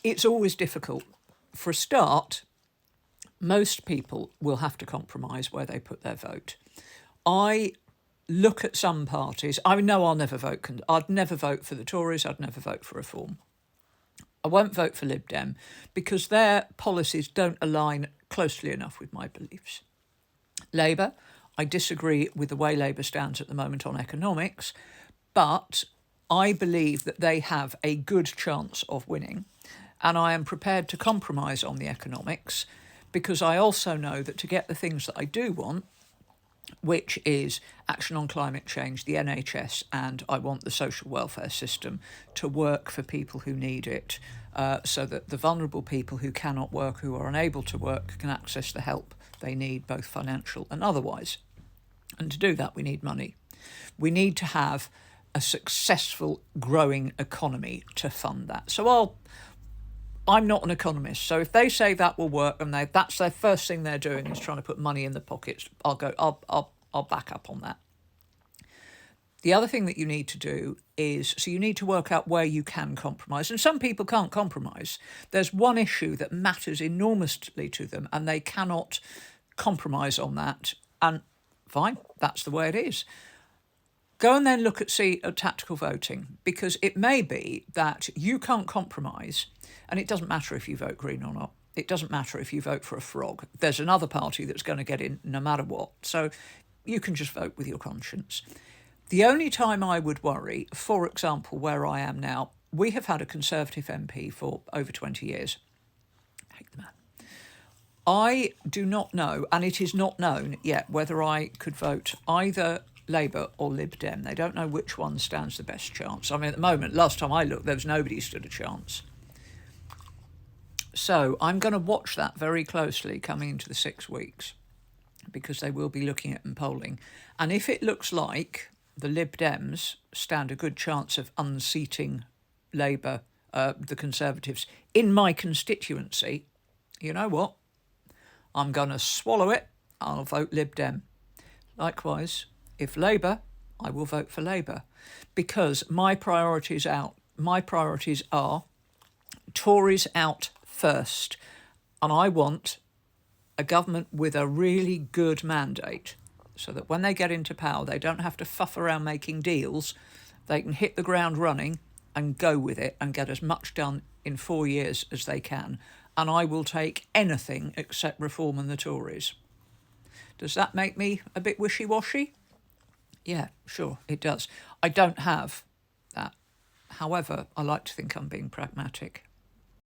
It's always difficult. For a start, most people will have to compromise where they put their vote. I look at some parties. I know I'll never vote. I'd never vote for the Tories. I'd never vote for Reform. I won't vote for Lib Dem because their policies don't align closely enough with my beliefs. Labour, I disagree with the way Labour stands at the moment on economics, but I believe that they have a good chance of winning, and I am prepared to compromise on the economics because I also know that to get the things that I do want, which is action on climate change, the NHS, and I want the social welfare system to work for people who need it, so that the vulnerable people who cannot work, who are unable to work, can access the help they need, both financial and otherwise. And to do that, we need money. We need to have a successful, growing economy to fund that. So I'm not an economist, so if they say that will work and that's their first thing they're doing is trying to put money in the pockets, I'll back up on that. The other thing that you need to do is, so you need to work out where you can compromise. And some people can't compromise. There's one issue that matters enormously to them and they cannot compromise on that. And fine, that's the way it is. Go and then look at tactical voting, because it may be that you can't compromise, and it doesn't matter if you vote Green or not. It doesn't matter if you vote for a frog. There's another party that's going to get in no matter what. So you can just vote with your conscience. The only time I would worry, for example, where I am now, we have had a Conservative MP for over 20 years. I hate the man. I do not know, and it is not known yet, whether I could vote either Labour or Lib Dem. They don't know which one stands the best chance. I mean, at the moment, last time I looked, there was nobody who stood a chance. So I'm going to watch that very closely coming into the 6 weeks, because they will be looking at and polling. And if it looks like the Lib Dems stand a good chance of unseating Labour, the Conservatives, in my constituency, you know what? I'm going to swallow it. I'll vote Lib Dem. Likewise, if Labour, I will vote for Labour, because my priorities are Tories out first, and I want a government with a really good mandate, so that when they get into power, they don't have to fuff around making deals. They can hit the ground running and go with it and get as much done in 4 years as they can. And I will take anything except Reform and the Tories. Does that make me a bit wishy-washy? Yeah, sure, it does. I don't have that. However, I like to think I'm being pragmatic.